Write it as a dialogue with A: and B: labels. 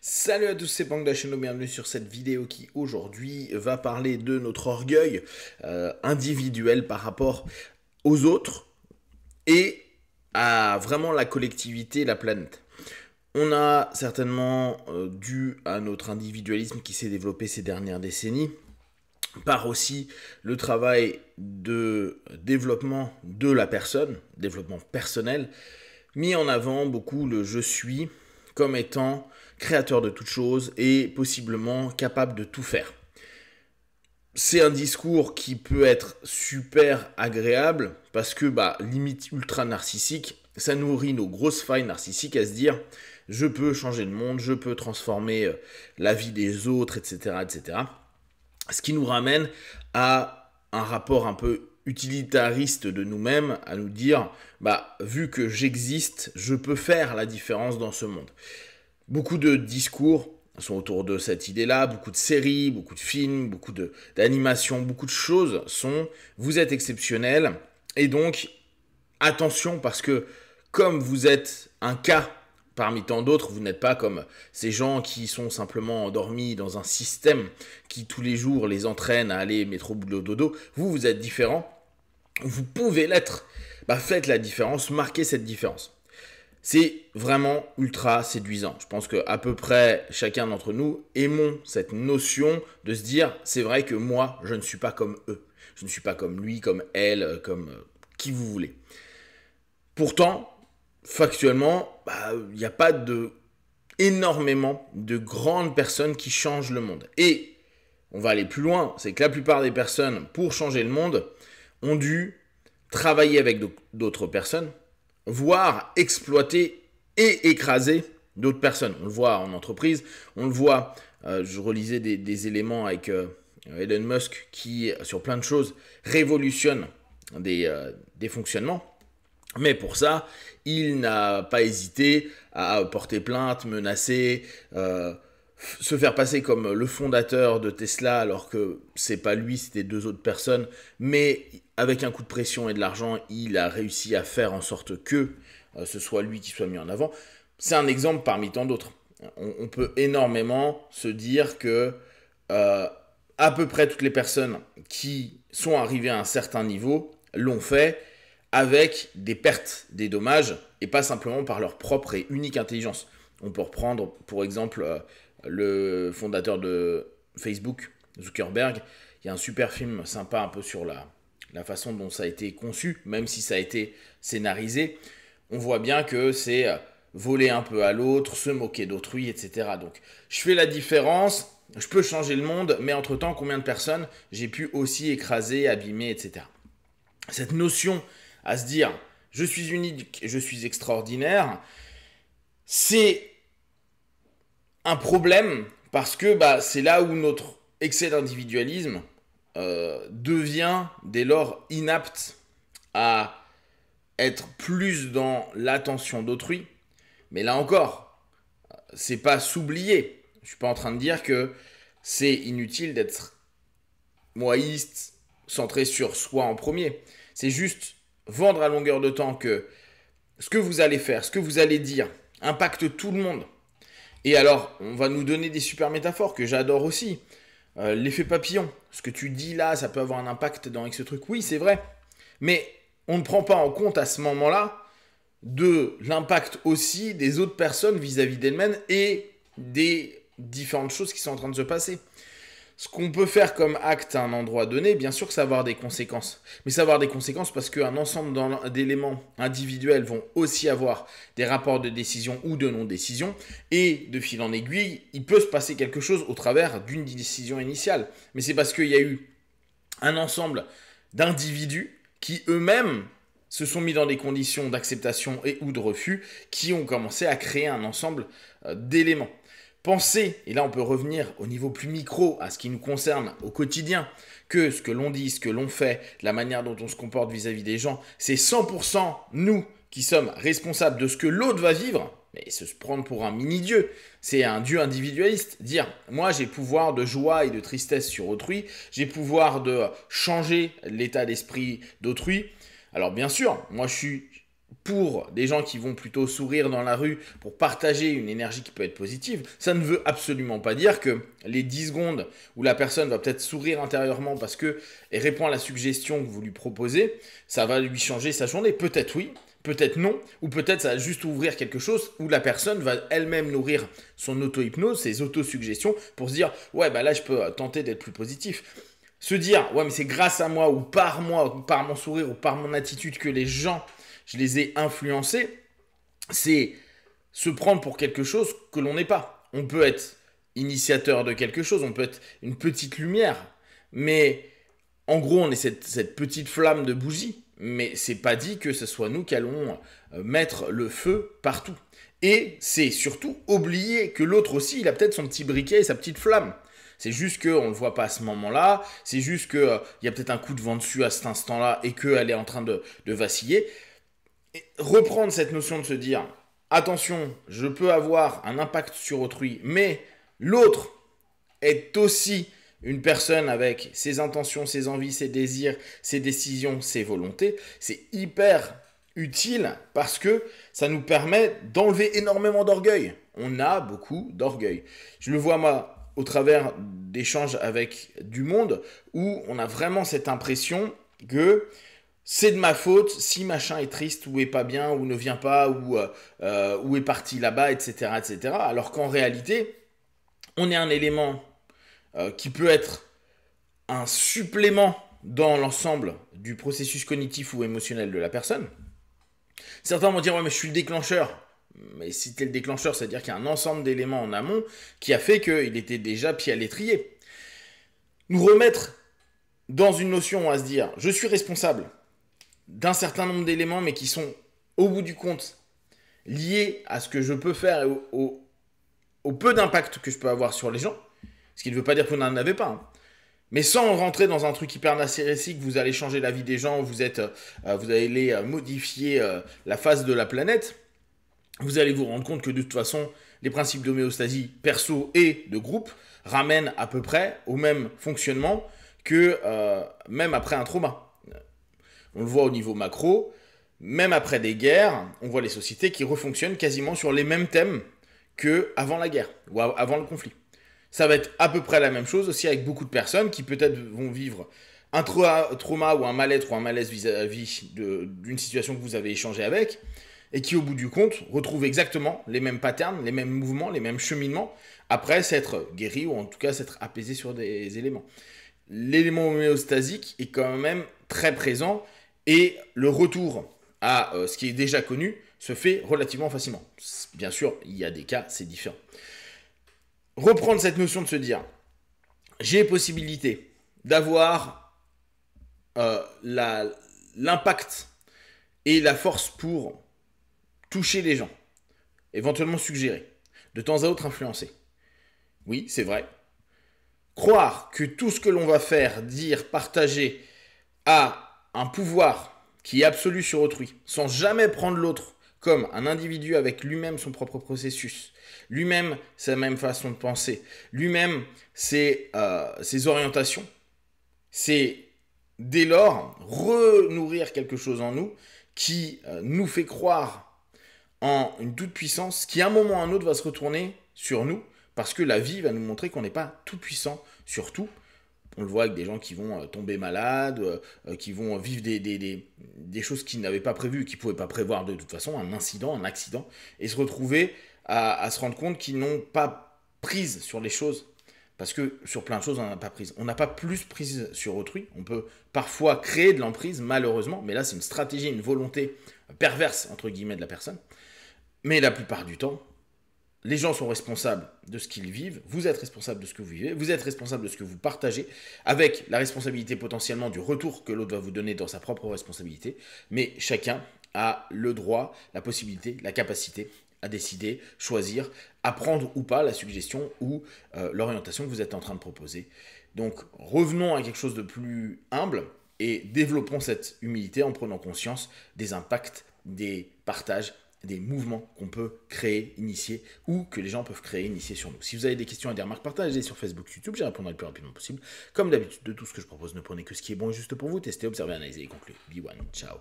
A: Salut à tous, c'est Pang Dacheno, bienvenue sur cette vidéo qui aujourd'hui va parler de notre orgueil individuel par rapport aux autres et à vraiment la collectivité, la planète. On a certainement dû à notre individualisme qui s'est développé ces dernières décennies, par aussi le travail de développement de la personne, développement personnel, mis en avant beaucoup le je suis comme étant créateur de toutes choses et possiblement capable de tout faire. C'est un discours qui peut être super agréable parce que limite ultra narcissique, ça nourrit nos grosses failles narcissiques à se dire je peux changer le monde, je peux transformer la vie des autres, etc., etc. Ce qui nous ramène à un rapport un peu utilitariste de nous-mêmes, à nous dire vu que j'existe, je peux faire la différence dans ce monde. Beaucoup de discours sont autour de cette idée-là, beaucoup de séries, beaucoup de films, beaucoup d'animations, beaucoup de choses sont « vous êtes exceptionnel » et donc attention parce que comme vous êtes un cas parmi tant d'autres, vous n'êtes pas comme ces gens qui sont simplement endormis dans un système qui tous les jours les entraîne à aller métro boulot dodo. Vous êtes différent, vous pouvez l'être. Faites la différence, marquez cette différence. C'est vraiment ultra séduisant. Je pense qu'à peu près chacun d'entre nous aimons cette notion de se dire c'est vrai que moi, je ne suis pas comme eux. Je ne suis pas comme lui, comme elle, comme qui vous voulez. Pourtant, factuellement, il n'y a pas énormément de grandes personnes qui changent le monde. Et on va aller plus loin, c'est que la plupart des personnes, pour changer le monde, ont dû travailler avec d'autres personnes, voire exploiter et écraser d'autres personnes. On le voit en entreprise, on le voit, je relisais des éléments avec Elon Musk qui, sur plein de choses, révolutionne des fonctionnements. Mais pour ça, il n'a pas hésité à porter plainte, menacer, se faire passer comme le fondateur de Tesla alors que c'est pas lui, c'était deux autres personnes. Mais avec un coup de pression et de l'argent, il a réussi à faire en sorte que ce soit lui qui soit mis en avant. C'est un exemple parmi tant d'autres. On peut énormément se dire que à peu près toutes les personnes qui sont arrivées à un certain niveau l'ont fait avec des pertes, des dommages, et pas simplement par leur propre et unique intelligence. On peut reprendre, pour exemple, le fondateur de Facebook, Zuckerberg. Il y a un super film sympa un peu sur la façon dont ça a été conçu, même si ça a été scénarisé. On voit bien que c'est voler un peu à l'autre, se moquer d'autrui, etc. Donc, je fais la différence, je peux changer le monde, mais entre-temps, combien de personnes j'ai pu aussi écraser, abîmer, etc. Cette notion à se dire je suis unique, je suis extraordinaire, c'est un problème parce que c'est là où notre excès d'individualisme devient dès lors inapte à être plus dans l'attention d'autrui. Mais là encore, c'est pas s'oublier. Je suis pas en train de dire que c'est inutile d'être moïste, centré sur soi en premier. C'est juste vendre à longueur de temps que ce que vous allez faire, ce que vous allez dire, impacte tout le monde. Et alors, on va nous donner des super métaphores que j'adore aussi. L'effet papillon. Ce que tu dis là, ça peut avoir un impact dans ce truc. Oui, c'est vrai. Mais on ne prend pas en compte à ce moment-là de l'impact aussi des autres personnes vis-à-vis d'elles-mêmes et des différentes choses qui sont en train de se passer. Ce qu'on peut faire comme acte à un endroit donné, bien sûr que ça va avoir des conséquences. Mais ça va avoir des conséquences parce qu'un ensemble d'éléments individuels vont aussi avoir des rapports de décision ou de non-décision. Et de fil en aiguille, il peut se passer quelque chose au travers d'une décision initiale. Mais c'est parce qu'il y a eu un ensemble d'individus qui eux-mêmes se sont mis dans des conditions d'acceptation et ou de refus qui ont commencé à créer un ensemble d'éléments. Pensez, et là on peut revenir au niveau plus micro, à ce qui nous concerne au quotidien, que ce que l'on dit, ce que l'on fait, la manière dont on se comporte vis-à-vis des gens, c'est 100% nous qui sommes responsables de ce que l'autre va vivre. Mais se prendre pour un mini-dieu, c'est un dieu individualiste. Dire, moi j'ai pouvoir de joie et de tristesse sur autrui, j'ai pouvoir de changer l'état d'esprit d'autrui. Alors bien sûr, moi je suis pour des gens qui vont plutôt sourire dans la rue pour partager une énergie qui peut être positive, ça ne veut absolument pas dire que les 10 secondes où la personne va peut-être sourire intérieurement parce qu'elle répond à la suggestion que vous lui proposez, ça va lui changer sa journée. Peut-être oui, peut-être non, ou peut-être ça va juste ouvrir quelque chose où la personne va elle-même nourrir son auto-hypnose, ses auto-suggestions pour se dire « ouais, bah là, je peux tenter d'être plus positif ». Se dire « ouais, mais c'est grâce à moi, ou par mon sourire, ou par mon attitude que les gens, je les ai influencés », c'est se prendre pour quelque chose que l'on n'est pas. On peut être initiateur de quelque chose, on peut être une petite lumière, mais en gros, on est cette petite flamme de bougie. Mais c'est pas dit que ce soit nous qui allons mettre le feu partout. Et c'est surtout oublier que l'autre aussi, il a peut-être son petit briquet et sa petite flamme. C'est juste qu'on ne le voit pas à ce moment-là, c'est juste qu'il y a peut-être un coup de vent dessus à cet instant-là et qu'elle est en train de vaciller. Et reprendre cette notion de se dire, attention, je peux avoir un impact sur autrui, mais l'autre est aussi une personne avec ses intentions, ses envies, ses désirs, ses décisions, ses volontés, c'est hyper utile parce que ça nous permet d'enlever énormément d'orgueil. On a beaucoup d'orgueil. Je le vois moi au travers d'échanges avec du monde où on a vraiment cette impression que c'est de ma faute si machin est triste ou est pas bien ou ne vient pas ou est parti là-bas, etc., etc. Alors qu'en réalité, on est un élément qui peut être un supplément dans l'ensemble du processus cognitif ou émotionnel de la personne. Certains vont dire « ouais, mais je suis le déclencheur ». Mais si tu es le déclencheur, c'est-à-dire qu'il y a un ensemble d'éléments en amont qui a fait qu'il était déjà pied à l'étrier. Nous remettre dans une notion à se dire « je suis responsable d'un certain nombre d'éléments, mais qui sont, au bout du compte, liés à ce que je peux faire et au peu d'impact que je peux avoir sur les gens ». Ce qui ne veut pas dire que vous n'en avez pas. Hein. Mais sans rentrer dans un truc hyper narcissique, vous allez changer la vie des gens, vous allez modifier la face de la planète, vous allez vous rendre compte que de toute façon, les principes d'homéostasie perso et de groupe ramènent à peu près au même fonctionnement que même après un trauma. On le voit au niveau macro, même après des guerres, on voit les sociétés qui refonctionnent quasiment sur les mêmes thèmes qu'avant la guerre ou avant le conflit. Ça va être à peu près la même chose aussi avec beaucoup de personnes qui peut-être vont vivre un trauma ou un mal-être ou un malaise vis-à-vis d'une situation que vous avez échangé avec et qui au bout du compte retrouvent exactement les mêmes patterns, les mêmes mouvements, les mêmes cheminements après s'être guéri ou en tout cas s'être apaisé sur des éléments. L'élément homéostasique est quand même très présent et le retour à ce qui est déjà connu se fait relativement facilement. Bien sûr, il y a des cas, c'est différent. Reprendre cette notion de se dire, j'ai possibilité d'avoir l'impact et la force pour toucher les gens, éventuellement suggérer, de temps à autre influencer. Oui, c'est vrai. Croire que tout ce que l'on va faire, dire, partager a un pouvoir qui est absolu sur autrui, sans jamais prendre l'autre comme un individu avec lui-même son propre processus, lui-même sa même façon de penser, lui-même ses orientations, c'est dès lors renourrir quelque chose en nous qui nous fait croire en une toute-puissance qui à un moment ou à un autre va se retourner sur nous parce que la vie va nous montrer qu'on n'est pas tout puissant sur tout. On le voit avec des gens qui vont tomber malades, qui vont vivre des choses qu'ils n'avaient pas prévues, qu'ils ne pouvaient pas prévoir de toute façon, un incident, un accident, et se retrouver à se rendre compte qu'ils n'ont pas prise sur les choses. Parce que sur plein de choses, on n'en a pas prise. On n'a pas plus prise sur autrui. On peut parfois créer de l'emprise, malheureusement, mais là, c'est une stratégie, une volonté perverse, entre guillemets, de la personne. Mais la plupart du temps, les gens sont responsables de ce qu'ils vivent, vous êtes responsable de ce que vous vivez, vous êtes responsable de ce que vous partagez, avec la responsabilité potentiellement du retour que l'autre va vous donner dans sa propre responsabilité, mais chacun a le droit, la possibilité, la capacité à décider, choisir, apprendre ou pas la suggestion ou l'orientation que vous êtes en train de proposer. Donc revenons à quelque chose de plus humble et développons cette humilité en prenant conscience des impacts, des partages, des mouvements qu'on peut créer, initier, ou que les gens peuvent créer, initier sur nous. Si vous avez des questions et des remarques, partagez sur Facebook, YouTube, j'y répondrai le plus rapidement possible. Comme d'habitude, de tout ce que je propose, ne prenez que ce qui est bon et juste pour vous, testez, observez, analysez et concluez. Be one, ciao.